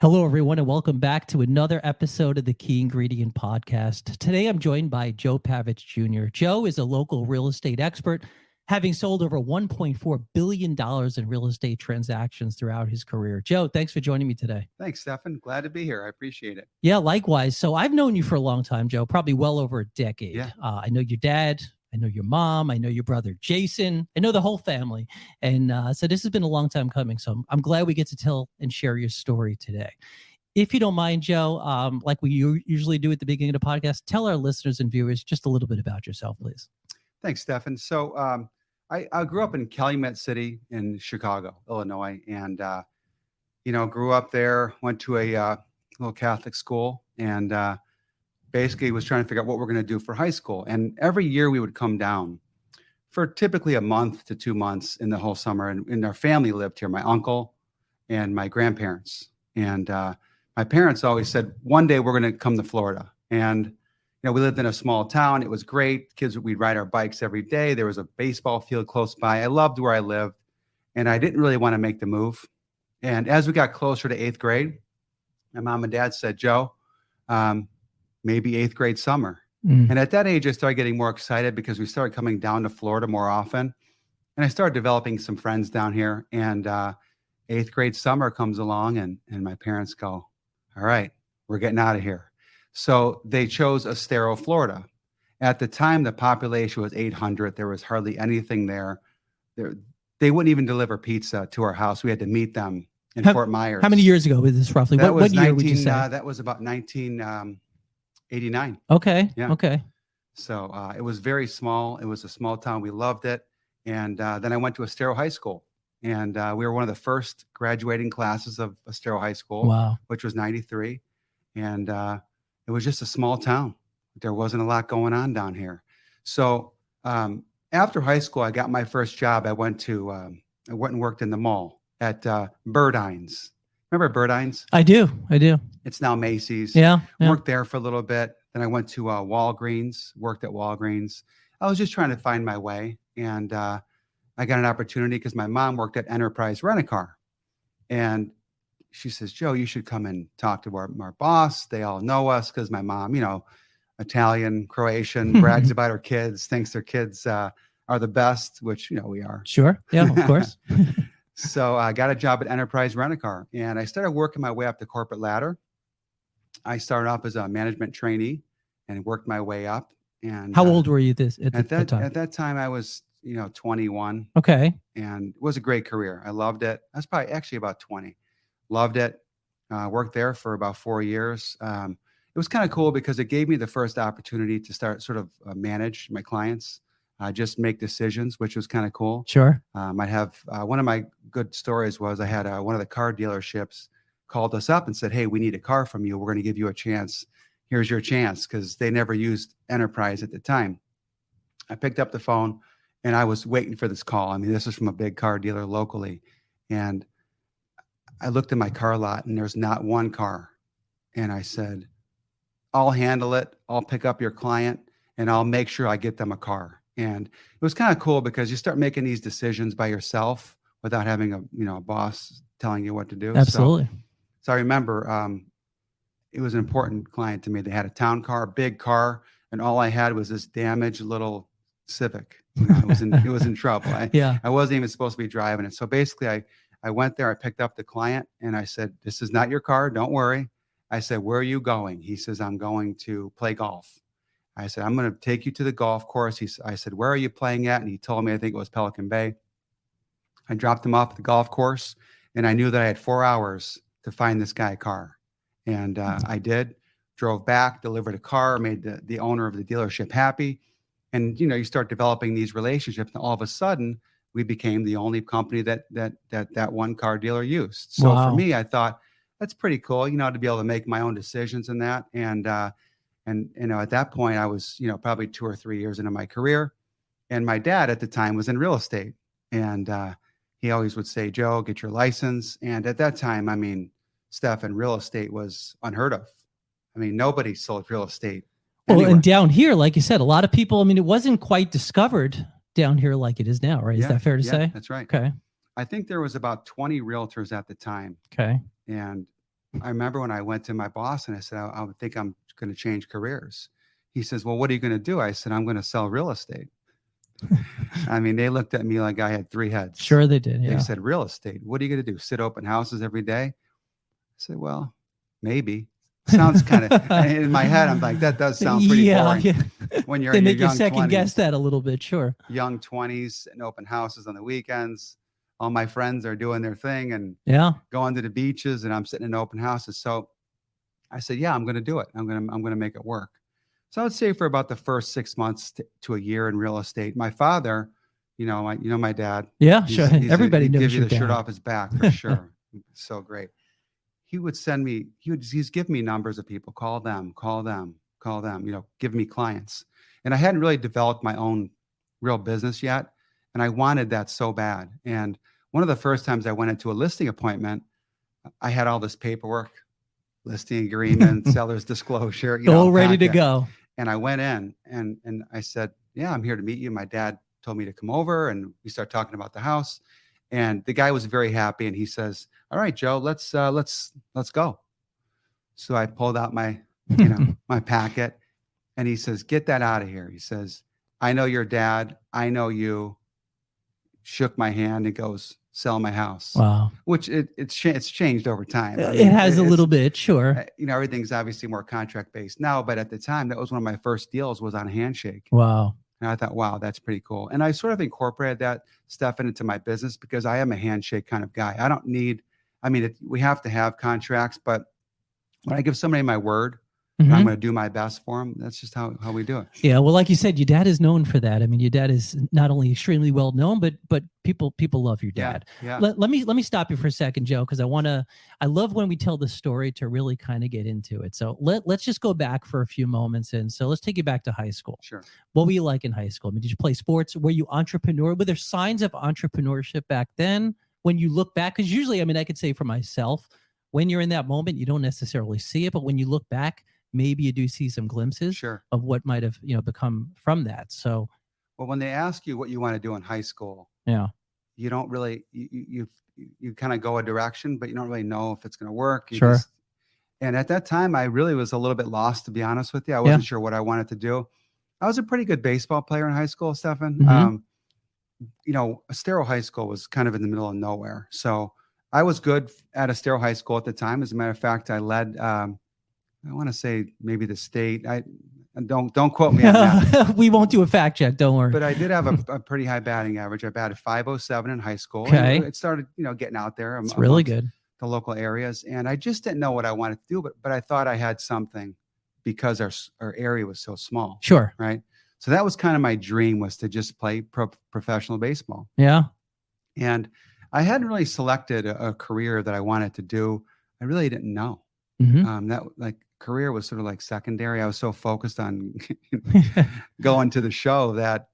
Hello, everyone, and welcome back to another episode of the Key Ingredient Podcast. Today, I'm joined by Joe Pavich Jr. Joe is a local real estate expert, having sold over $1.4 billion in real estate transactions throughout his career. Joe, thanks for joining me today. Thanks, Stefan. Glad to be here. I appreciate it. Yeah, likewise. So I've known you for a long time, Joe, probably well over a decade. Yeah. I know your dad. I know your mom. I know your brother, Jason. I know the whole family. And so this has been a long time coming. So I'm glad we get to tell and share your story today. If you don't mind, Joe, like we usually do at the beginning of the podcast, tell our listeners and viewers just a little bit about yourself, please. Thanks, Stefan. So I grew up in Calumet City in Chicago, Illinois, and, grew up there, went to a little Catholic school, and basically was trying to figure out what we're going to do for high school. And every year we would come down for typically a month to 2 months in the whole summer. And our family lived here, my uncle and my grandparents. And my parents always said, one day we're going to come to Florida. And, we lived in a small town. It was great. Kids, we'd ride our bikes every day. There was a baseball field close by. I loved where I lived. And I didn't really want to make the move. And as we got closer to 8th grade, my mom and dad said, Joe, maybe 8th grade summer. And at that age, I started getting more excited because we started coming down to Florida more often. And I started developing some friends down here. And 8th grade summer comes along and my parents go, all right, we're getting out of here. So they chose Estero, Florida. At the time, the population was 800. There was hardly anything there. They wouldn't even deliver pizza to our house. We had to meet them in Fort Myers. How many years ago was this roughly? What year would you say? That was about 1989. Okay. Yeah. Okay. So it was very small. It was a small town. We loved it. And then I went to Estero High School. And we were one of the first graduating classes of Estero High School, Wow. Which was 93. And it was just a small town. There wasn't a lot going on down here. So after high school, I got my first job. I went and worked in the mall at Burdines. Remember Burdines? I do. It's now Macy's. Yeah. Worked there for a little bit. Then I went to Walgreens, worked at Walgreens. I was just trying to find my way. And I got an opportunity because my mom worked at Enterprise Rent-A-Car. And she says, Joe, you should come and talk to our boss. They all know us because my mom, Italian, Croatian, brags about her kids, thinks their kids are the best, which, we are. Sure. Yeah, of course. So I got a job at Enterprise Rent-A-Car, and I started working my way up the corporate ladder. I started off as a management trainee and worked my way up. And how old were you at that time? At that time, I was, 21. Okay. And it was a great career. I loved it. I was probably actually about 20. Loved it. Worked there for about 4 years. It was kind of cool because it gave me the first opportunity to start sort of manage my clients, just make decisions, which was kind of cool. Sure. I have one of my good stories was I had one of the car dealerships called us up and said, hey, we need a car from you. We're going to give you a chance. Here's your chance, because they never used Enterprise at the time. I picked up the phone and I was waiting for this call. I mean, this is from a big car dealer locally. And I looked at my car lot and there's not one car. And I said, I'll handle it. I'll pick up your client and I'll make sure I get them a car. And it was kind of cool because you start making these decisions by yourself without having a boss telling you what to do. Absolutely. So I remember it was an important client to me. They had a town car, big car, and all I had was this damaged little Civic. It was in trouble. I wasn't even supposed to be driving it. So basically I went there, I picked up the client and I said, this is not your car. Don't worry. I said, where are you going? He says, I'm going to play golf. I said, I'm going to take you to the golf course. I said, where are you playing at? And he told me, I think it was Pelican Bay. I dropped him off at the golf course and I knew that I had 4 hours to find this guy a car. And I did, drove back, delivered a car, made the owner of the dealership happy. And, you start developing these relationships and all of a sudden we became the only company that one car dealer used. So Wow. For me, I thought that's pretty cool, to be able to make my own decisions in that. And at that point I was, probably 2 or 3 years into my career. And my dad at the time was in real estate. And he always would say, Joe, get your license. And at that time, I mean, Stefan, real estate was unheard of. I mean, nobody sold real estate. Well, and down here, like you said, a lot of people, I mean, it wasn't quite discovered down here like it is now, right? Is that fair to say? That's right. Okay. I think there was about 20 realtors at the time. Okay. And I remember when I went to my boss and I said, I would think I'm going to change careers. He says, well, what are you going to do? I said, I'm going to sell real estate. I mean, they looked at me like I had three heads. Sure they did. They Yeah. said, real estate, what are you going to do? Sit open houses every day? I said, well, maybe. Sounds kind of, in my head, I'm like, that does sound pretty boring. Yeah. When you're They in your make you young second 20s. guess that a little bit. Sure. Young 20s and open houses on the weekends. All my friends are doing their thing and Yeah. going to the beaches, and I'm sitting in open houses. So I said, yeah, I'm going to do it. I'm going to make it work. So I would say for about the first 6 months to a year in real estate, my father, my dad. Yeah, sure. Everybody knows give you your the shirt dad. off his back for sure. So great. He's give me numbers of people, call them, give me clients. And I hadn't really developed my own real business yet. And I wanted that so bad. And one of the first times I went into a listing appointment, I had all this paperwork, listing agreement, seller's disclosure, all ready to go. And I went in and I said, yeah, I'm here to meet you. My dad told me to come over, and we start talking about the house. And the guy was very happy, and he says, all right, Joe, let's go. So I pulled out my, my packet, and he says, get that out of here. He says, I know your dad. I know you. Shook my hand and goes, sell my house. Wow. Which it's changed over time. I It mean, has a little bit, sure. Everything's obviously more contract based now, but at the time, that was one of my first deals was on a handshake. Wow. And I thought, wow, that's pretty cool. And I sort of incorporated that stuff into my business because I am a handshake kind of guy. I don't need, we have to have contracts, but when I give somebody my word, I'm going to do my best for them. That's just how we do it. Yeah. Well, like you said, your dad is known for that. I mean, your dad is not only extremely well known, but people love your dad. Yeah. Let me stop you for a second, Joe, because I love when we tell the story to really kind of get into it. So let's just go back for a few moments. And so let's take you back to high school. Sure. What were you like in high school? I mean, did you play sports? Were you entrepreneur? Were there signs of entrepreneurship back then when you look back? Because usually, I could say for myself, when you're in that moment, you don't necessarily see it. But when you look back, maybe you do see some glimpses of what might have, become from that. So, well, when they ask you what you want to do in high school, you don't really, you kind of go a direction, but you don't really know if it's going to work. And at that time, I really was a little bit lost, to be honest with you. I wasn't sure what I wanted to do. I was a pretty good baseball player in high school, Stefan. Estero High School was kind of in the middle of nowhere. So I was good at Estero High School at the time. As a matter of fact, I led, I want to say maybe the state. Don't quote me on that. We won't do a fact check. Don't worry. But I did have a pretty high batting average. I batted .507 in high school. Okay. And it started, getting out there. It's really good. The local areas. And I just didn't know what I wanted to do, but I thought I had something because our area was so small. Sure. Right. So that was kind of my dream, was to just play professional baseball. Yeah. And I hadn't really selected a career that I wanted to do. I really didn't know. That career was sort of like secondary. I was so focused on going to the show that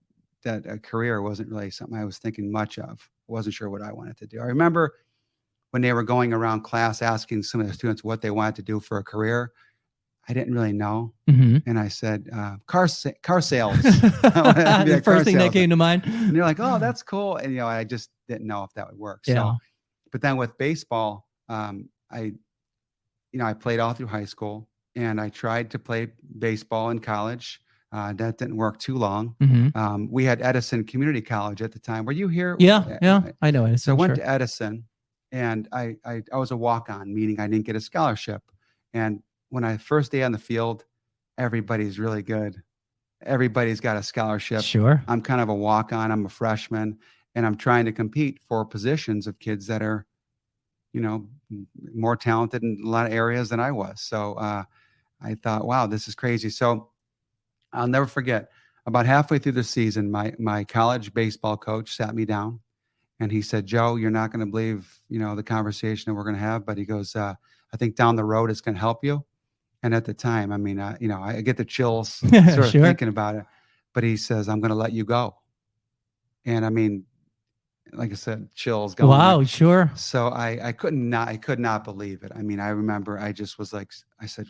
a career wasn't really something I was thinking much of. I wasn't sure what I wanted to do. I remember when they were going around class asking some of the students what they wanted to do for a career. I didn't really know. And I said, car sales. The first thing that came to mind. And they're like, oh, that's cool. And, I just didn't know if that would work. Yeah. So, but then with baseball, I played all through high school, and I tried to play baseball in college. That didn't work too long. We had Edison Community College at the time. Were you here? Yeah. I know Edison. So I went to Edison, and I was a walk-on, meaning I didn't get a scholarship. And when I first day on the field, everybody's really good. Everybody's got a scholarship. Sure. I'm kind of a walk-on. I'm a freshman, and I'm trying to compete for positions of kids that are, more talented in a lot of areas than I was. So I thought, wow, this is crazy. So I'll never forget, about halfway through the season, my college baseball coach sat me down, and he said, Joe, you're not going to believe, the conversation that we're going to have, but he goes, I think down the road it's going to help you. And at the time, I get the chills sort of thinking about it, but he says, I'm going to let you go. And like I said, chills going. Wow, there. sure. So I could not believe it. I remember I just was like, I said,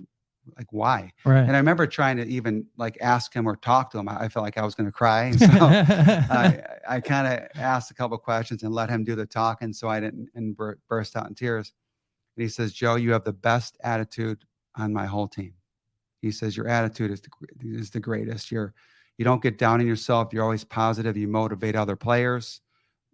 like, why? Right. And I remember trying to even ask him or talk to him. I felt like I was going to cry. And so I kind of asked a couple of questions and let him do the talking, so I didn't burst out in tears. And he says, Joe, you have the best attitude on my whole team. He says, your attitude is the greatest. You don't get down on yourself. You're always positive. You motivate other players,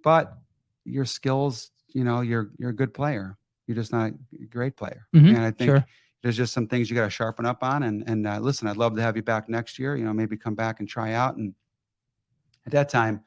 but your skills, you're a good player. You're just not a great player. Mm-hmm. And I think Sure. there's just some things you got to sharpen up on. And listen, I'd love to have you back next year, maybe come back and try out. And at that time,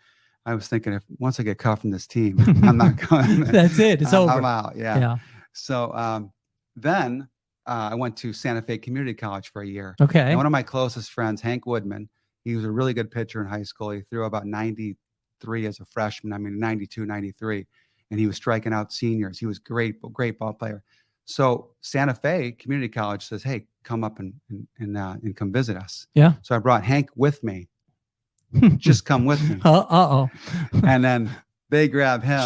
I was thinking, if once I get cut from this team, I'm not going. That's it. It's over. I'm out. Yeah. Yeah. So then I went to Santa Fe Community College for a year. Okay. And one of my closest friends, Hank Woodman, he was a really good pitcher in high school. He threw about 93 as a freshman. I mean, 92, 93. And he was striking out seniors. He was great ball player. So Santa Fe Community College says, hey, come up and come visit us. Yeah. So I brought Hank with me. Just come with me. And then they grab him,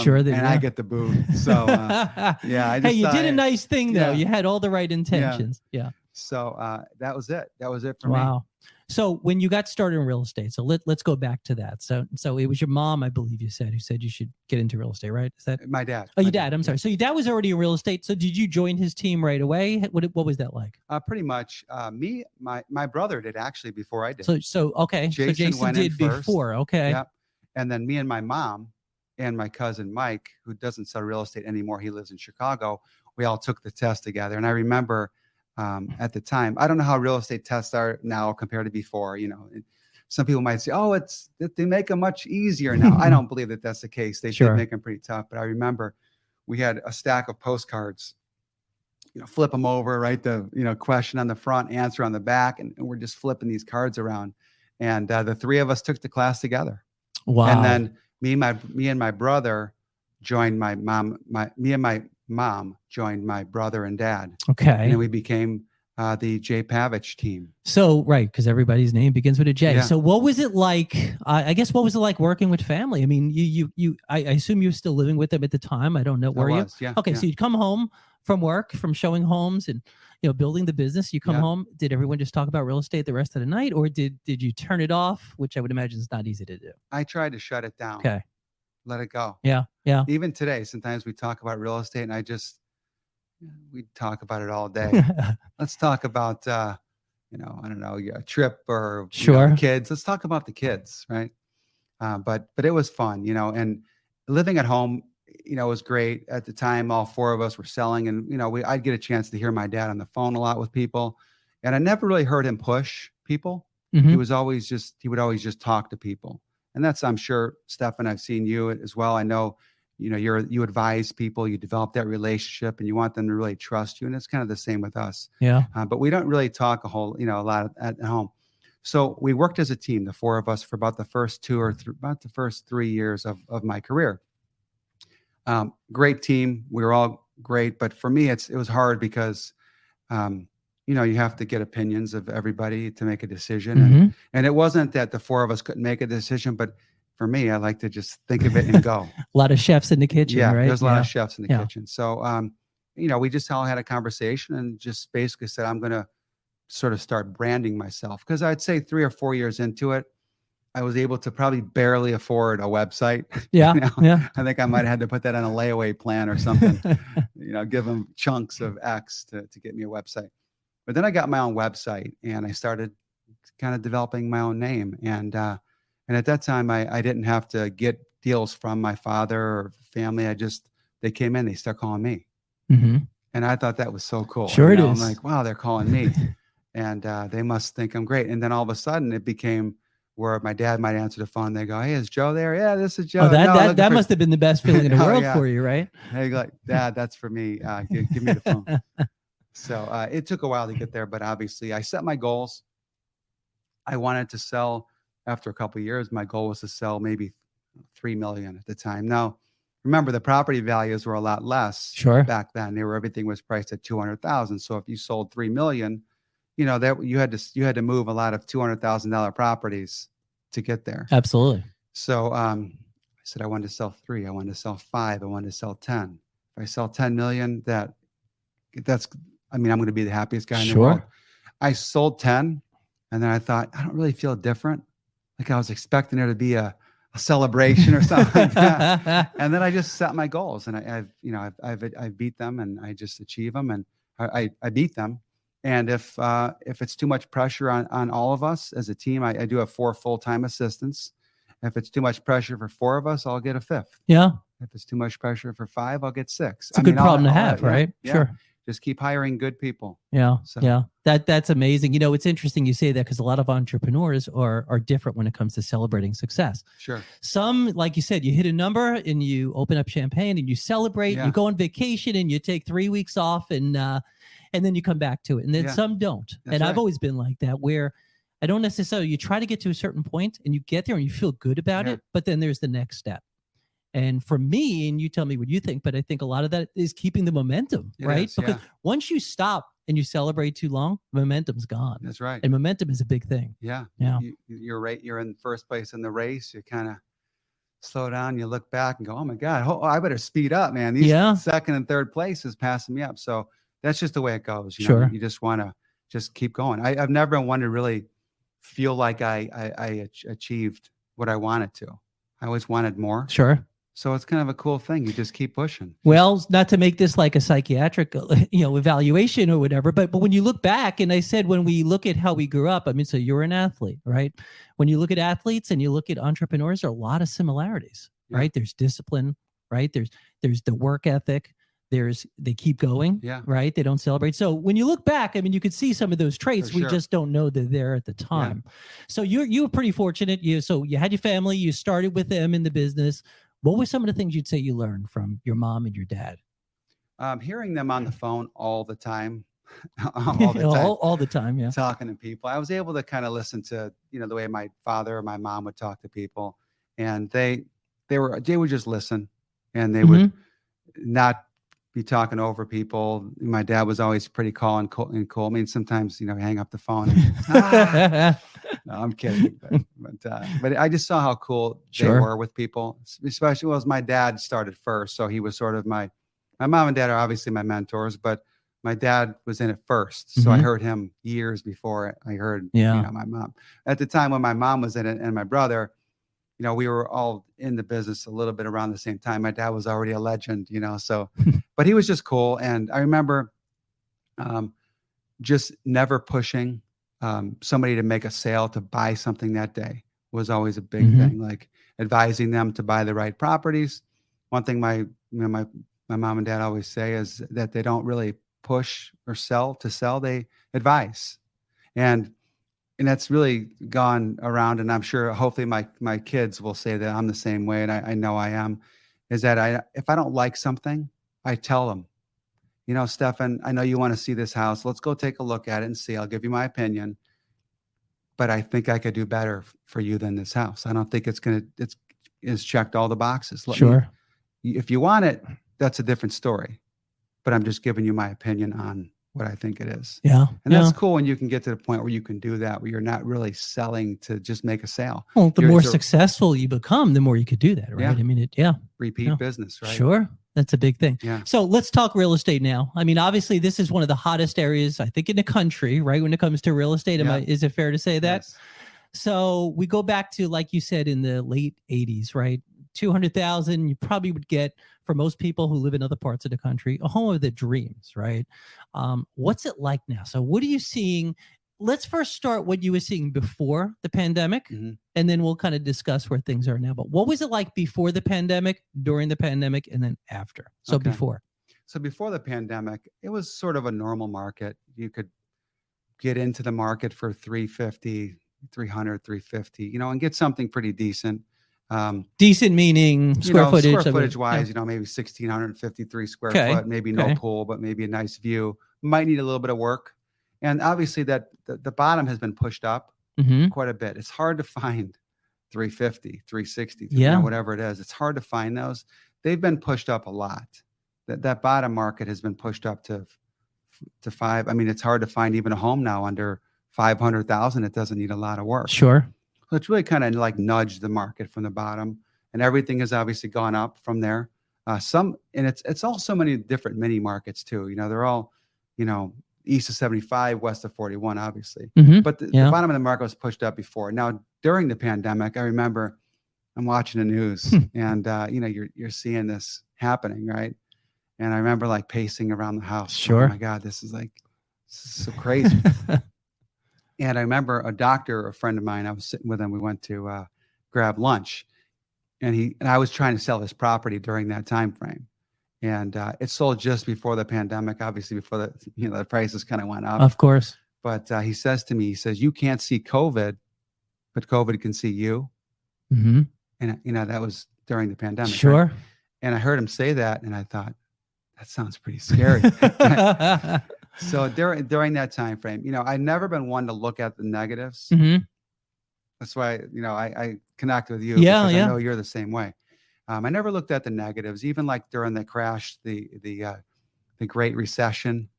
I get the boot. So yeah. Hey, you did a nice thing though. Yeah. You had all the right intentions. Yeah. So that was it. That was it for me. Wow. So when you got started in real estate, so let's go back to that. So it was your mom, I believe you said, who said you should get into real estate, right? Is that my dad? Oh, your dad. I'm sorry. So your dad was already in real estate. So did you join his team right away? What was that like? Pretty much. My brother did actually before I did. So okay. Jason did before. Okay. Yep. And then me and my mom and my cousin Mike, who doesn't sell real estate anymore, he lives in Chicago. We all took the test together, and I remember. At the time, I don't know how real estate tests are now compared to before. Some people might say, "Oh, they make them much easier now." I don't believe that that's the case. They did make them pretty tough. But I remember we had a stack of postcards. Flip them over, write the question on the front, answer on the back, and we're just flipping these cards around. And the three of us took the class together. Wow! And then me and my brother joined my mom. Me and my mom joined my brother and dad. Okay. And then we became the Joe Pavich team. So, right, because everybody's name begins with a J. Yeah. So what was it like, I guess, what was it like working with family? I mean, I assume you were still living with them at the time. I don't know. Were you? Yeah. Okay, yeah. So you'd come home from work, from showing homes and, building the business. You come home. Did everyone just talk about real estate the rest of the night? Or did you turn it off, which I would imagine is not easy to do? I tried to shut it down. Okay. Let it go. Yeah. Yeah. Even today, sometimes we talk about real estate and we talk about it all day. Let's talk about, I don't know, a trip or kids. Let's talk about the kids, right? But it was fun, and living at home, was great. At the time, all four of us were selling, and I'd get a chance to hear my dad on the phone a lot with people, and I never really heard him push people. Mm-hmm. He would always just talk to people, and that's, I'm sure, Stefan, I've seen you as well. I know. You advise people, you develop that relationship, and you want them to really trust you. And it's kind of the same with us. Yeah. But we don't really talk a lot at home. So we worked as a team, the four of us, for about the first about the first 3 years of my career. Great team. We were all great. But for me, it was hard because, you have to get opinions of everybody to make a decision. Mm-hmm. And it wasn't that the four of us couldn't make a decision, but for me, I like to just think of it and go. A lot of chefs in the kitchen, right? There's a lot of chefs in the kitchen. So, we just all had a conversation and just basically said, I'm going to sort of start branding myself. Because I'd say 3 or 4 years into it, I was able to probably barely afford a website. Yeah. Yeah. I think I might have had to put that on a layaway plan or something, give them chunks of X to get me a website. But then I got my own website and I started kind of developing my own name. And at that time, I didn't have to get deals from my father or family. They came in, they start calling me. Mm-hmm. And I thought that was so cool. Sure it is. I'm like, wow, they're calling me. And they must think I'm great. And then all of a sudden it became where my dad might answer the phone. They go, hey, is Joe there? Yeah, this is Joe. Oh, that must have been the best feeling in the world for you, right? They go like, Dad, that's for me. Give me the phone. So it took a while to get there, but obviously I set my goals. I wanted to sell. After a couple of years, my goal was to sell maybe 3 million at the time. Now, remember, the property values were a lot less back then. Everything was priced at 200,000. So if you sold 3 million, that you had to move a lot of $200,000 properties to get there. Absolutely. So I said I wanted to sell 3. I wanted to sell 5. I wanted to sell 10. If I sell 10 million, I'm going to be the happiest guy in the world. I sold 10, and then I thought, I don't really feel different. Like I was expecting there to be a a celebration or something like that. And then I just set my goals, and I've beat them, and I just achieve them, and I beat them. And if it's too much pressure on all of us as a team, I do have 4 full-time assistants. If it's too much pressure for 4 of us, I'll get a 5th. Yeah. If it's too much pressure for 5, I'll get 6. It's a good problem to have, right? Yeah. Sure. Just keep hiring good people. Yeah. So. Yeah. That's amazing. You know, it's interesting you say that, because a lot of entrepreneurs are different when it comes to celebrating success. Sure. Some, like you said, you hit a number and you open up champagne and you celebrate, Yeah. you go on vacation and you take 3 weeks off, and then you come back to it. And then some don't. That's and right. I've always been like that, where I don't necessarily, you try to get to a certain point and you get there and you feel good about it, but then there's the next step. And for me, and you tell me what you think, but I think a lot of that is keeping the momentum, right? Because once you stop and you celebrate too long, momentum's gone. That's right. And momentum is a big thing. Yeah. Yeah. You're right. You're in first place in the race. You kind of slow down, you look back and go, oh my God, I better speed up, man. These second and third place is passing me up. So that's just the way it goes. You know, you just want to just keep going. I've never been one to really feel like I achieved what I wanted to. I always wanted more. Sure. So it's kind of a cool thing. You just keep pushing. Well, not to make this like a psychiatric, evaluation or whatever, but when you look back, and I said, when we look at how we grew up, I mean, so you're an athlete, right? When you look at athletes and you look at entrepreneurs, there are a lot of similarities, right? There's discipline, right? There's the work ethic. They keep going, right? They don't celebrate. So when you look back, I mean, you could see some of those traits. We just don't know they're there at the time. So you were pretty fortunate. So you had your family, you started with them in the business. What were some of the things you'd say you learned from your mom and your dad? Hearing them on the phone all the time. all the time, yeah. Talking to people. I was able to kind of listen to, the way my father or my mom would talk to people. And they would just listen, and they would not be talking over people. My dad was always pretty calm and cool. I mean, sometimes, hang up the phone. And, no, I'm kidding. But I just saw how cool they were with people, especially as my dad started first. So he was sort of my mom and dad are obviously my mentors, but my dad was in it first. So I heard him years before I heard, my mom. At the time when my mom was in it and my brother, we were all in the business a little bit around the same time. My dad was already a legend, so, but he was just cool. And I remember just never pushing somebody to make a sale to buy something that day was always a big thing, like advising them to buy the right properties. One thing my mom and dad always say is that they don't really push or sell to sell, they advise. And that's really gone around, and I'm sure hopefully my kids will say that I'm the same way, and I know I am, is that if I don't like something, I tell them, Stefan, I know you want to see this house. Let's go take a look at it and see. I'll give you my opinion, but I think I could do better for you than this house. I don't think it's checked all the boxes. If you want it, that's a different story, but I'm just giving you my opinion on what I think it is. Yeah. And that's cool when you can get to the point where you can do that, where you're not really selling to just make a sale. Well, the more successful you become, the more you could do that, right? I mean, repeat business, right? Sure. That's a big thing. Yeah. So let's talk real estate now. I mean, obviously this is one of the hottest areas, I think, in the country, right? When it comes to real estate. Is it fair to say that? Yes. So we go back to, like you said, in the late 80s, right? 200,000, you probably would get, for most people who live in other parts of the country, a home of their dreams, right? What's it like now? So what are you seeing? Let's first start what you were seeing before the pandemic, and then we'll kind of discuss where things are now. But what was it like before the pandemic, during the pandemic, and then after? So before. So before the pandemic, it was sort of a normal market. You could get into the market for 350, 300, 350, and get something pretty decent. Decent meaning square footage. Square footage wise, maybe 1,653 square foot, maybe no pool, but maybe a nice view. Might need a little bit of work. And obviously that the bottom has been pushed up quite a bit. It's hard to find 350, 360, whatever it is. It's hard to find those. They've been pushed up a lot. That bottom market has been pushed up to five. I mean, it's hard to find even a home now under 500,000. It doesn't need a lot of work. Sure. So it's really kind of like nudged the market from the bottom, and everything has obviously gone up from there. And it's all so many different mini markets too. They're all, east of 75, west of 41, obviously. But the bottom of the market was pushed up before. Now, during the pandemic, I remember I'm watching the news, and you're seeing this happening, right? And I remember like pacing around the house. Going, oh Sure. my God, this is so crazy. And I remember a doctor, a friend of mine, I was sitting with him. We went to grab lunch, and I was trying to sell his property during that time frame. And it sold just before the pandemic, obviously before the prices kind of went up. Of course. But he says to me, he says, you can't see COVID, but COVID can see you. Mm-hmm. And that was during the pandemic. Sure. Right? And I heard him say that, and I thought, that sounds pretty scary. So during that time frame, I've never been one to look at the negatives. Mm-hmm. That's why, I connect with you Yeah, because yeah. I know you're the same way. I never looked at the negatives, even like during the crash, the Great Recession.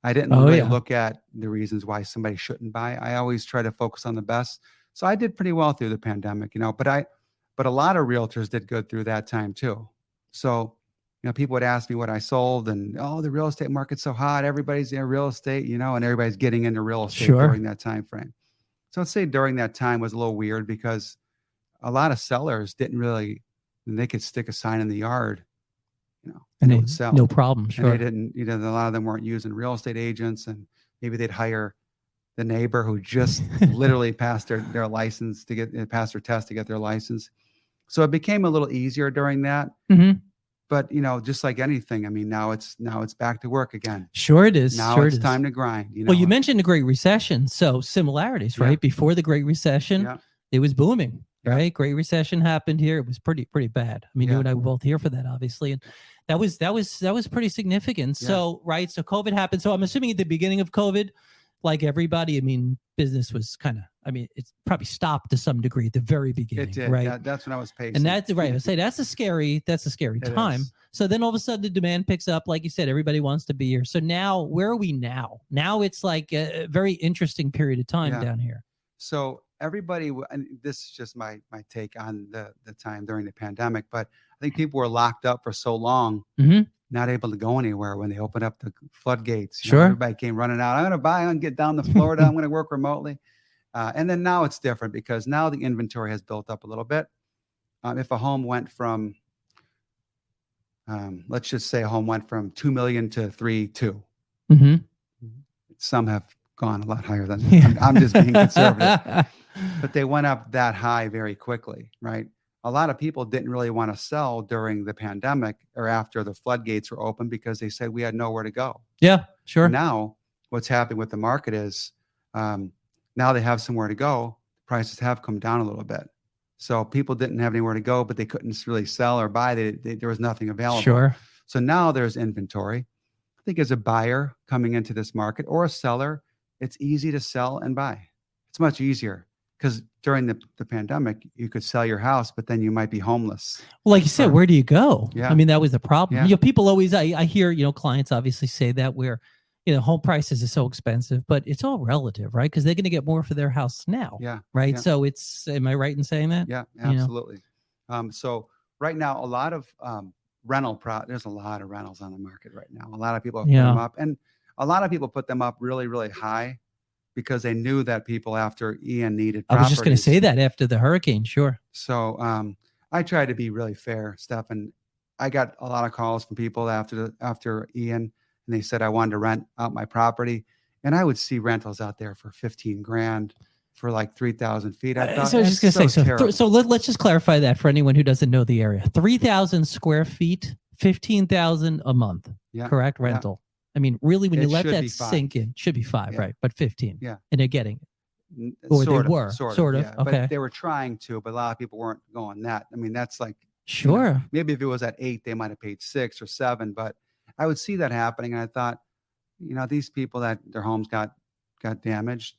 I didn't really look at the reasons why somebody shouldn't buy. I always try to focus on the best. So I did pretty well through the pandemic, but a lot of realtors did good through that time too. So, people would ask me what I sold, and the real estate market's so hot. Everybody's in real estate, and everybody's getting into real estate during that time frame. So I'd say during that time was a little weird because a lot of sellers didn't really, and they could stick a sign in the yard, and it would sell. No problem. Sure. And they didn't, a lot of them weren't using real estate agents, and maybe they'd hire the neighbor who just literally passed their license passed their test to get their license. So it became a little easier during that. Mm-hmm. But just like anything, I mean, now it's back to work again. Sure it is. Now sure it's time to grind. Well, you mentioned the Great Recession, so similarities, right? Before the Great Recession, it was booming, right? Great Recession happened here. It was pretty bad. I mean, you and I were both here for that, obviously, and that was pretty significant. So, right, so COVID happened. So I'm assuming at the beginning of COVID, like everybody, I mean, business was it's probably stopped to some degree at the very beginning. It did, right? That's when I was pacing. And that's right. I say that's a scary time. So then all of a sudden the demand picks up. Like you said, everybody wants to be here. So now, where are we now? Now it's like a very interesting period of time down here. So everybody, and this is just my take on the time during the pandemic, but I think people were locked up for so long, not able to go anywhere when they opened up the floodgates. Everybody came running out. I'm going to get down to Florida. I'm going to work remotely. And then now it's different because now the inventory has built up a little bit. If a home went from, let's just say a home went from 2 million to 3.2. Mm-hmm. Some have gone a lot higher than that. I'm just being conservative. But they went up that high very quickly, right? A lot of people didn't really want to sell during the pandemic or after the floodgates were open because they said we had nowhere to go. Yeah, sure. Now, what's happening with the market is now they have somewhere to go. Prices have come down a little bit. So people didn't have anywhere to go, but they couldn't really sell or buy. There was nothing available. Sure. So now there's inventory. I think as a buyer coming into this market or a seller, it's easy to sell and buy. It's much easier because during the pandemic, you could sell your house, but then you might be homeless. Well, like you said, where do you go? Yeah. I mean, that was the problem. Yeah. People always, I hear, clients obviously say that where, home prices are so expensive, but it's all relative, right? Because they're going to get more for their house now. Yeah. Right. Yeah. So am I right in saying that? Yeah, absolutely. So right now, a lot of there's a lot of rentals on the market right now. A lot of people have put them up, and a lot of people put them up really, really high because they knew that people after Ian needed properties. I was just going to say that after the hurricane. Sure. So I try to be really fair, Steph, and I got a lot of calls from people after Ian, and they said I wanted to rent out my property, and I would see rentals out there for $15,000 for like 3,000 feet. I thought, so I was just going to say, so let's just clarify that for anyone who doesn't know the area. 3,000 square feet, 15,000 a month. Yeah. Correct? Rental. Yeah. I mean, really, when you let that sink in, should be 5, right? But 15. Yeah. And they're getting it. Or sort they were. Sort of. Yeah. Okay. But they were trying to, but a lot of people weren't going that. I mean, that's like, sure. Maybe if it was at 8, they might have paid 6 or 7, but I would see that happening. And I thought, these people that their homes got damaged,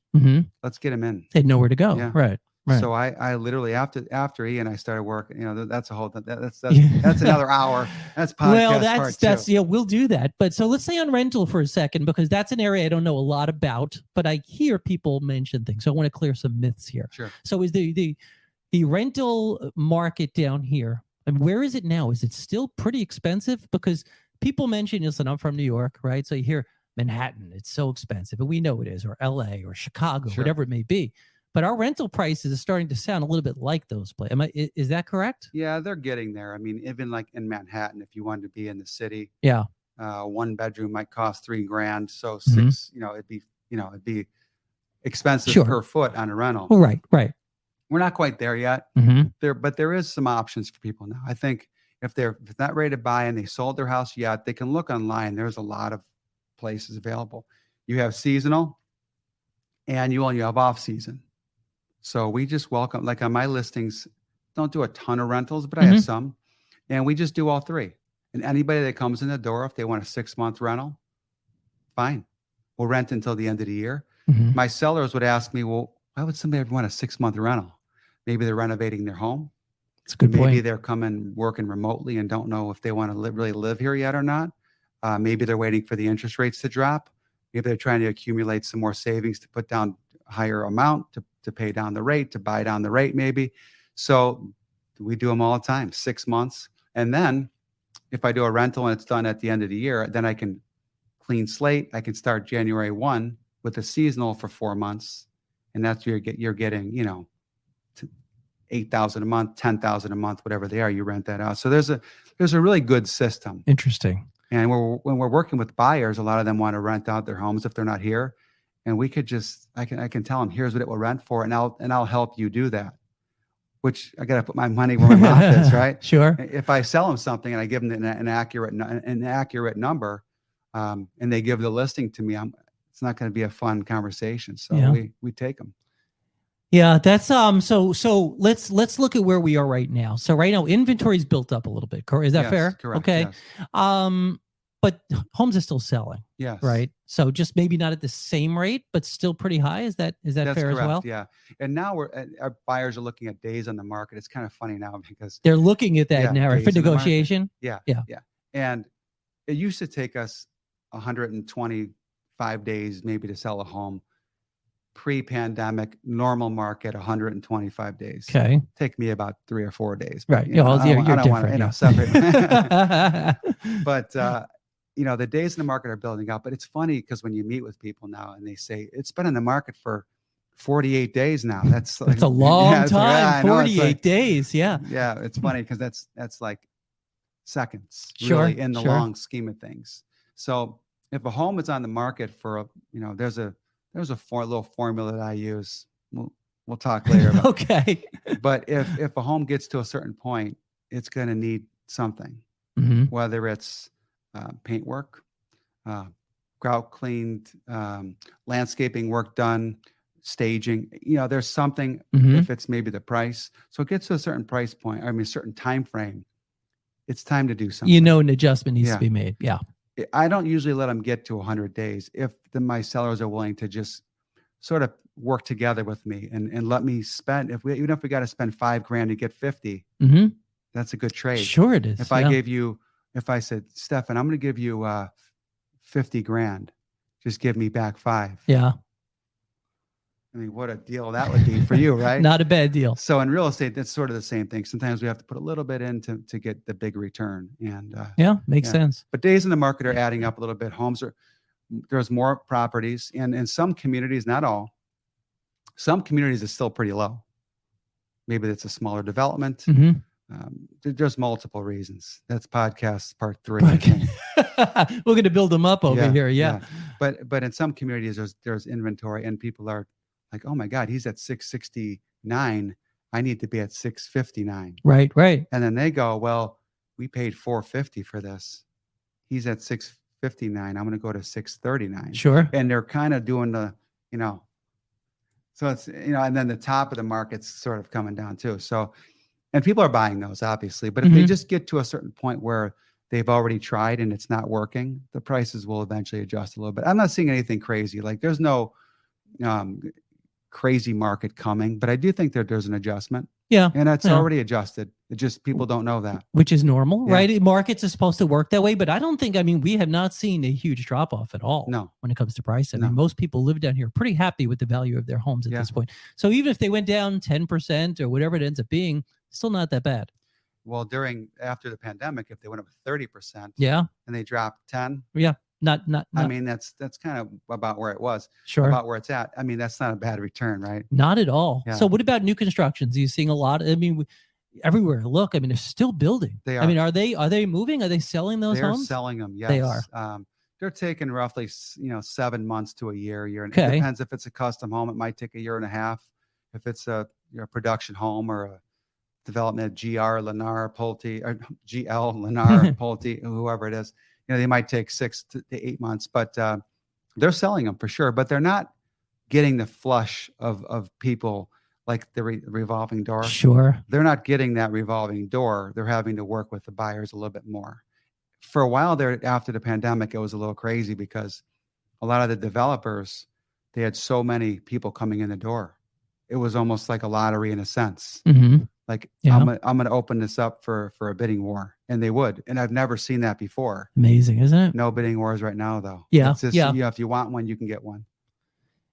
let's get them in. They had nowhere to go. Yeah. Right. So I literally after Ian, I started working. That's a whole that's another hour. That's podcast that's we'll do that. But so let's stay on rental for a second because that's an area I don't know a lot about, but I hear people mention things. So I want to clear some myths here. Sure. So is the rental market down here? I mean, where is it now? Is it still pretty expensive? Because people mention, listen, I'm from New York, right? So you hear Manhattan, it's so expensive, and we know it is, or LA or Chicago, whatever it may be. but our rental prices are starting to sound a little bit like those places. Is that correct? Yeah, they're getting there. I mean, even like in Manhattan, if you wanted to be in the city, Yeah. 1 bedroom might cost $3,000. So Mhm. it'd be expensive Sure. per foot on a rental. Well, right. Right. We're not quite there yet. Mhm. But there is some options for people now. I think if they're not ready to buy and they sold their house yet, they can look online. There's a lot of places available. You have seasonal, annual, and you have off season. So we just welcome, like on my listings, don't do a ton of rentals, but I have Mhm. some, and we just do all three. And anybody that comes in the door, if they want a 6-month rental, fine, we'll rent until the end of the year. Mhm. My sellers would ask me, well, why would somebody ever want a 6-month rental? Maybe they're renovating their home. It's a good Maybe point. they're coming working remotely and don't know if they want to really live here yet or not. Maybe they're waiting for the interest rates to drop. Maybe they're trying to accumulate some more savings to put down a higher amount to pay down the rate, to buy down the rate maybe. So we do them all the time, 6 months. And then if I do a rental and it's done at the end of the year, then I can clean slate. I can start January 1 with a seasonal for 4 months. And that's where you're getting, 8,000 a month, 10,000 a month, whatever they are, you rent that out. So there's a really good system. Interesting. And when we're working with buyers, a lot of them want to rent out their homes if they're not here. And we could I can tell them, here's what it will rent for, and I'll help you do that. Which I got to put my money where my mouth is, right? Sure. If I sell them something and I give them an accurate number, and they give the listing to me, it's not going to be a fun conversation. So Yeah. we take them. Yeah, that's so let's look at where we are right now. So right now inventory's built up a little bit. Is that Yes, fair? correct, Okay. yes. But homes are still selling, Yes. right? So just maybe not at the same rate, but still pretty high. Is that That's fair correct, as well? yeah. And now our buyers are looking at days on the market. It's kind of funny now because They're looking at that now right, for days on the market. negotiation. Yeah. Yeah. And it used to take us 125 days maybe to sell a home. Pre-pandemic, normal market, 125 days. Okay. Take me about 3 or 4 days. Right. You know, Well, I you're don't want to, different. separate. But the days in the market are building up. But it's funny because when you meet with people now and they say it's been in the market for 48 days now. That's a long time. 48 days. days. Yeah. Yeah, it's funny because that's like seconds, Sure, really, in the sure. long scheme of things. So if a home is on the market for there's a little formula that I use. We'll talk later about. Okay. But if a home gets to a certain point, it's going to need something, Mhm. whether it's paint work, grout cleaned, landscaping work done, staging. There's something. Mhm. If it's maybe the price, so it gets to a certain price point. I mean, a certain time frame. It's time to do something. An adjustment needs to be made. Yeah. I don't usually let them get to 100 days if my sellers are willing to just sort of work together with me and let me spend. Even if we got to spend $5,000 to get 50, Mhm. that's a good trade. Sure it is. If I said, Stefan, I'm going to give you 50,000, just give me back 5. Yeah. I mean, what a deal that would be for you, right? Not a bad deal. So in real estate, that's sort of the same thing. Sometimes we have to put a little bit in to get the big return. And makes sense. But days in the market are adding up a little bit. There's more properties, and in some communities, not all. Some communities is still pretty low. Maybe it's a smaller development. Mhm. There's multiple reasons. That's podcast part 3. Okay. We're going to build them up over here. Yeah. But in some communities, there's inventory, and people are like, oh my God, he's at 669. I need to be at 659. Right. Right. And then they go, well, we paid $450 for this. He's at 659. I'm going to go to 639. Sure. And they're kind of doing so it's, and then the top of the market's sort of coming down too. So, and people are buying those obviously, but if they just get to a certain point where they've already tried and it's not working, the prices will eventually adjust a little bit. I'm not seeing anything crazy. Like there's no crazy market coming, but I do think that there's an adjustment. Yeah. And it's already adjusted. It just, people don't know that. Which is normal, right? Markets are supposed to work that way, but I don't think, we have not seen a huge drop off at all. No. When it comes to price. I mean, most people live down here pretty happy with the value of their homes at this point. So even if they went down 10% or whatever it ends up being, still not that bad. Well, after the pandemic, if they went up 30%, and they dropped 10, I Not mean, that's kind of about where it was, sure. about where it's at. I mean, that's not a bad return, right? Not at all. So Yeah, what about new constructions? Are you seeing a lot? I mean, everywhere. Look, I mean, they're still building. they I mean, are. are they moving? Are they selling those They're homes? selling them, They are. yes. They're taking roughly, 7 months to a year, and it Okay. depends if it's a custom home. It might take a year and a half. If it's a production home or a development, GR Lennar Pulte or GL Lennar Pulte, whoever it is, they might take 6 to 8 months, but they're selling them for sure. But they're not getting the flush of people like the revolving door. Sure. They're not getting that revolving door. They're having to work with the buyers a little bit more. For a while there after the pandemic, it was a little crazy because a lot of the developers, they had so many people coming in the door. It was almost like a lottery in a sense. Mm-hmm. Like Yeah. I'm gonna open this up for a bidding war, and they would. And I've never seen that before. Amazing, isn't it? No bidding wars right now, though. Yeah. It's just Yeah. if you want one, you can get one.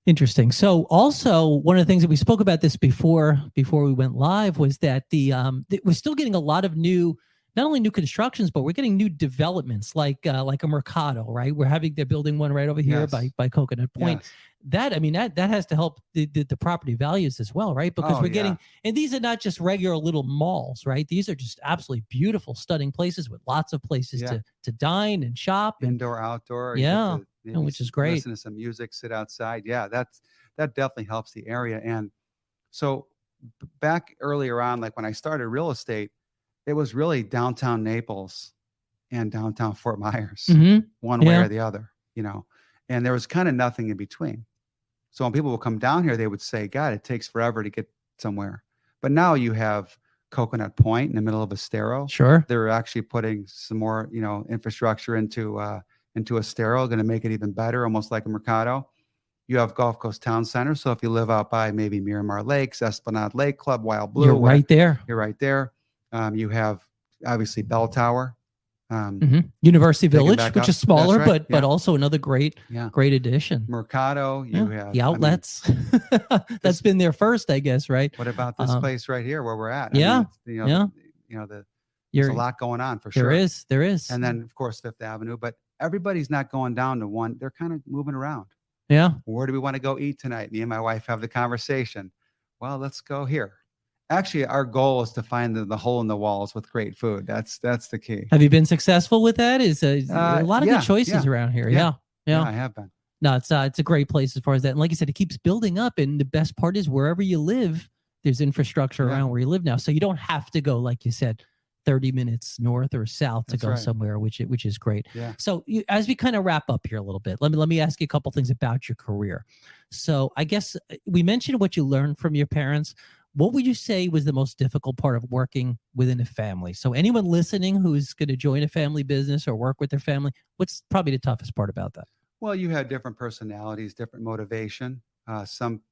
Interesting. So also one of the things that we spoke about this before we went live was that we're still getting a lot of new, not only new constructions, but we're getting new developments like a Mercado, right? They're building one right over here Yes. by Coconut Point. Yes. That, I mean, that has to help the property values as well, right? Because Oh, we're yeah. getting, and these are not just regular little malls, right? These are just absolutely beautiful, stunning places with lots of places Yeah. to dine and shop. And Indoor, outdoor. Yeah. You get to maybe which is great. listen to some music, sit outside. Yeah, that definitely helps the area. And so back earlier on, like when I started real estate, it was really downtown Naples and downtown Fort Myers, Mm-hmm. one way Yeah. or the other, and there was kind of nothing in between. So when people would come down here, they would say, God, it takes forever to get somewhere. But now you have Coconut Point in the middle of Estero. Sure. They're actually putting some more, infrastructure into Estero, going to make it even better, almost like a Mercado. You have Gulf Coast Town Center. So if you live out by maybe Miramar Lakes, Esplanade Lake Club, Wild Blue, You're right there. You're right there. You have obviously Bell Tower. University Village, back which up. is smaller, That's right. but Yeah. also another great Yeah. addition. Mercado, you have The outlets. That's been there first, I guess, right? What about this place right here where we're at? Yeah. There's a lot going on for sure. There is. And then of course Fifth Avenue, but everybody's not going down to one. They're kind of moving around. Yeah. Where do we want to go eat tonight? Me and my wife have the conversation. Well, let's go here. Actually, our goal is to find the hole in the walls with great food. That's the key. Have you been successful with that? Is a lot of yeah, good choices around here. Yeah. I have been. No, it's a great place as far as that. And like you said, it keeps building up. And the best part is wherever you live, there's infrastructure around where you live now. So you don't have to go, like you said, 30 minutes north or south to go somewhere, which is great. Yeah. So as we kind of wrap up here a little bit, let me ask you a couple things about your career. So I guess we mentioned what you learned from your parents. What would you say was the most difficult part of working within a family? So anyone listening who's going to join a family business or work with their family, what's probably the toughest part about that? Well, you have different personalities, different motivation. Some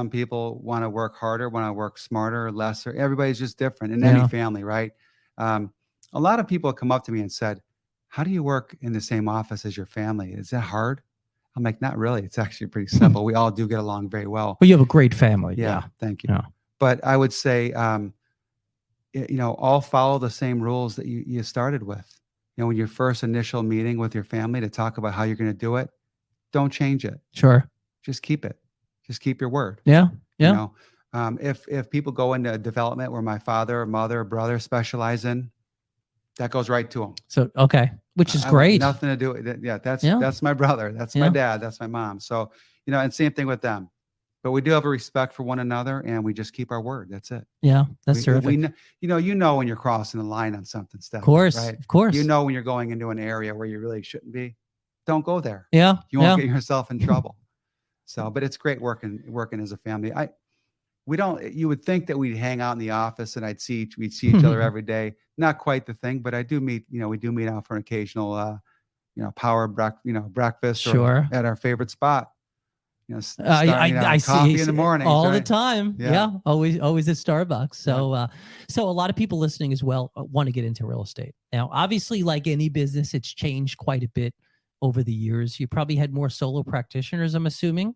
people want to work harder, want to work smarter, lesser. Everybody's just different in any family, right? A lot of people come up to me and said, how do you work in the same office as your family? Is that hard? I'm like, not really. It's actually pretty simple. We all do get along very well. Well, you have a great family. Yeah. Thank you. Yeah. But I would say, all follow the same rules that you started with. When your first initial meeting with your family to talk about how you're going to do it, don't change it. Sure. Just keep it. Just keep your word. Yeah. Yeah. If people go into a development where my father, mother, brother specialize in, that goes right to them. So, okay. Which is great. Nothing to do with it. Yeah. That's my brother. That's my dad. That's my mom. So, and same thing with them. But we do have a respect for one another, and we just keep our word. That's it. Yeah, that's terrific. When you're crossing the line on something. Of course, right? Of course. When you're going into an area where you really shouldn't be, don't go there. Yeah, you won't get yourself in trouble. So, but it's great working as a family. You would think that we'd hang out in the office and we'd see each other every day. Not quite the thing, but I do meet. We do meet out for an occasional, power breakfast. Sure. Or at our favorite spot. I see coffee in the morning all the time. Yeah. Always at Starbucks. So, so a lot of people listening as well want to get into real estate. Now, obviously, like any business, it's changed quite a bit over the years. You probably had more solo practitioners, I'm assuming,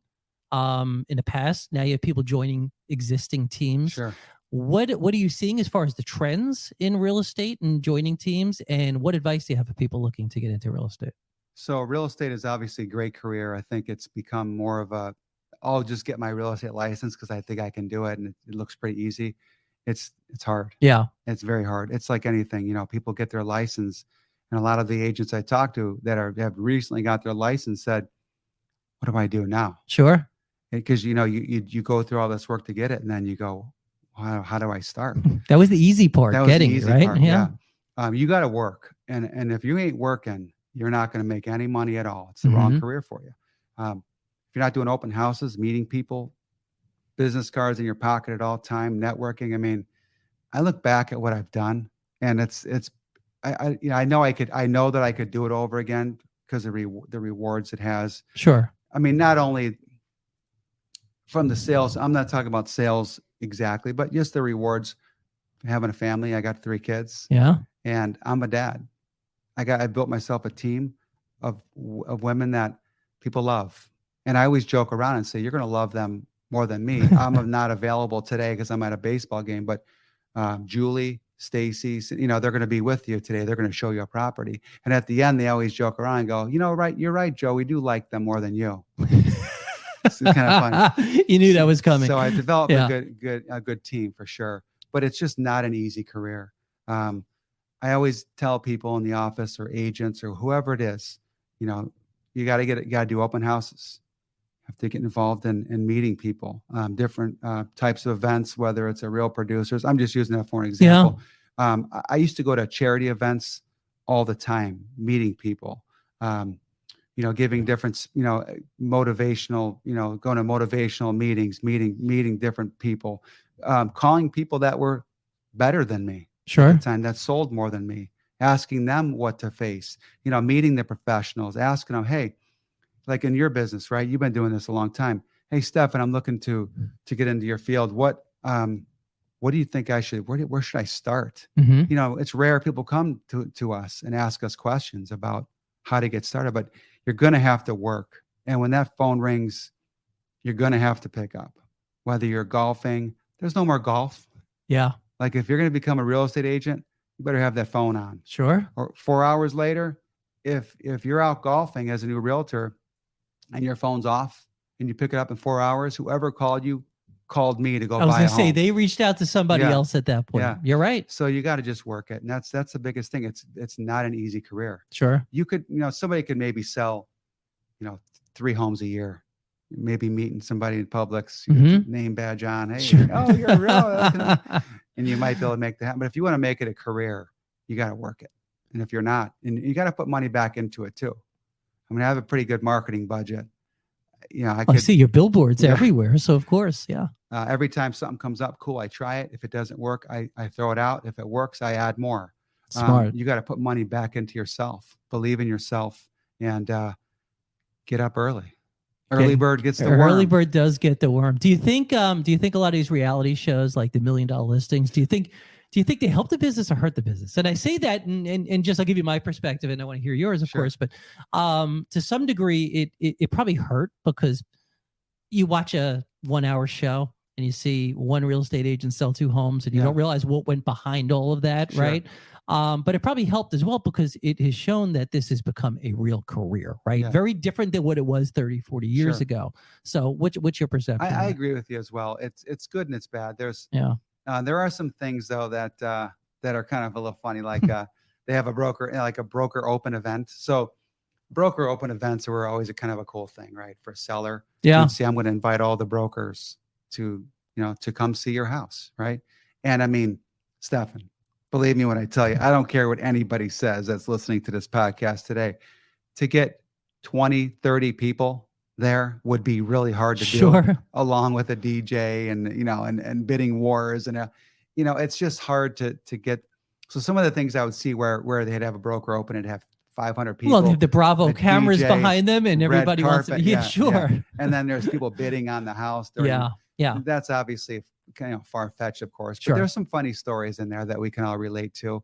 in the past. Now you have people joining existing teams. Sure. What are you seeing as far as the trends in real estate and joining teams? And what advice do you have for people looking to get into real estate? So real estate is obviously a great career. I think it's become more of a, I'll just get my real estate license because I think I can do it and it looks pretty easy. It's hard. Yeah. It's very hard. It's like anything, people get their license, and a lot of the agents I talk to that have recently got their license said, "What do I do now?" Sure. Because you go through all this work to get it, and then you go, how do I start? That was the easy part, That was the getting it, easy right? part. Yeah. Yeah. You got to work, and if you ain't working, you're not going to make any money at all. It's the wrong career for you. If you're not doing open houses, meeting people, business cards in your pocket at all time, networking. I mean, I look back at what I've done, and I know that I could do it over again because of the rewards it has. Sure. I mean, not only from the sales, I'm not talking about sales exactly, but just the rewards. Having a family, I got 3 kids. Yeah. And I'm a dad. I built myself a team of women that people love. And I always joke around and say, you're going to love them more than me. I'm not available today because I'm at a baseball game, but Julie, Stacy, they're going to be with you today. They're going to show you a property. And at the end, they always joke around and go, right, you're right, Joe. We do like them more than you. It's kind of funny. You knew that was coming. So I developed a good team for sure. But it's just not an easy career. I always tell people in the office or agents or whoever it is, you got to do open houses. You have to get involved in meeting people, different types of events, whether it's a real producers. I'm just using that for an example. Yeah. I used to go to charity events all the time, meeting people, giving different, motivational, going to motivational meetings, meeting different people. Calling people that were better than me at the time, that sold more than me, asking them what to face, meeting the professionals, asking them, hey, like in your business, right? You've been doing this a long time. Hey, Steph, and I'm looking to get into your field. What do you think where should I start? Mm-hmm. It's rare people come to us and ask us questions about how to get started, but you're going to have to work. And when that phone rings, you're going to have to pick up, whether you're golfing. There's no more golf. Yeah. Like if you're going to become a real estate agent, you better have that phone on. Sure. Or 4 hours later, if you're out golfing as a new realtor and your phone's off and you pick it up in 4 hours, whoever called you called me to go buy a home. I was going to say, they reached out to somebody else at that point. Yeah. You're right. So you got to just work it. And that's the biggest thing. It's not an easy career. Sure. You could, somebody could maybe sell, 3 homes a year. Maybe meeting somebody in Publix, name badge on. Hey, sure. Oh, you're real. And you might be able to make that happen. But if you want to make it a career, you got to work it. And if you're not, and you got to put money back into it too. I mean, I have a pretty good marketing budget. I see your billboards everywhere. So of course, yeah. Every time something comes up, cool, I try it. If it doesn't work, I throw it out. If it works, I add more. Smart. You got to put money back into yourself, believe in yourself, and get up early. Early bird gets the worm. Early bird does get the worm. Do you think a lot of these reality shows like the $1 Million Listings, do you think they help the business or hurt the business? And I say that and just I'll give you my perspective and I want to hear yours, of course, but to some degree it probably hurt because you watch a 1 hour show and you see one real estate agent sell 2 homes and you don't realize what went behind all of that, right? But it probably helped as well because it has shown that this has become a real career, right? Yeah. Very different than what it was 30, 40 years ago. So what's your perception? I agree with you as well. It's good and it's bad. There are some things though that are kind of a little funny, like they have a broker, like a broker open event. So broker open events were always a kind of a cool thing, right? For a seller. Yeah. You'd see, I'm going to invite all the brokers to come see your house, right? And I mean, Stefan, believe me when I tell you, I don't care what anybody says that's listening to this podcast today. To get 20, 30 people there would be really hard to do, along with a DJ and bidding wars. And, it's just hard to get. So some of the things I would see where they'd have a broker open, it'd have 500 people. Well, they have the Bravo cameras behind them and everybody wants to. Yeah, sure. Yeah. And then there's people bidding on the house. Yeah. That's obviously kind of far-fetched, of course, but there's some funny stories in there that we can all relate to.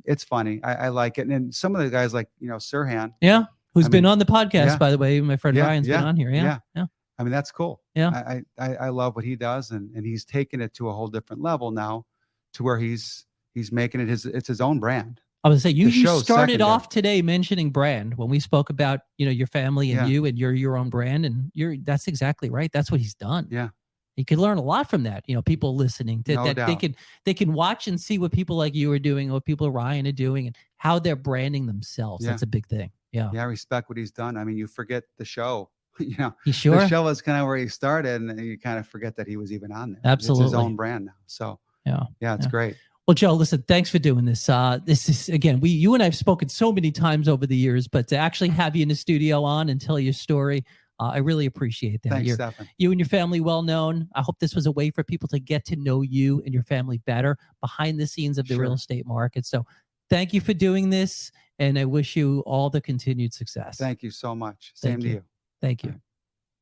It's funny. I like it. And some of the guys like, Sirhan. Yeah. Who's been on the podcast, by the way. My friend Ryan's been on here. Yeah. I mean, that's cool. Yeah. I love what he does. And he's taken it to a whole different level now to where he's making it it's his own brand. I would say The you show's started secondary. off today mentioning brand when we spoke about, your family and Yeah. you and your own brand, and that's exactly right. That's what he's done. Yeah. You could learn a lot from that. People listening to No that doubt. they can watch and see what people like you are doing, what people Ryan are doing, and how they're branding themselves. Yeah. That's a big thing. Yeah. Yeah. I respect what he's done. I mean, you forget the show. You The sure? show is kind of where he started, and you kind of forget that he was even on there. It's his Absolutely. own brand now. So Yeah. yeah, it's Yeah. great. Well, Joe, listen, thanks for doing this. This is, again, you and I have spoken so many times over the years, but to actually have you in the studio on and tell your story, I really appreciate that. Thanks, Stefan. You and your family well known. I hope this was a way for people to get to know you and your family better behind the scenes of the real estate market. So thank you for doing this, and I wish you all the continued success. Thank you so much. Same to you. Thank you.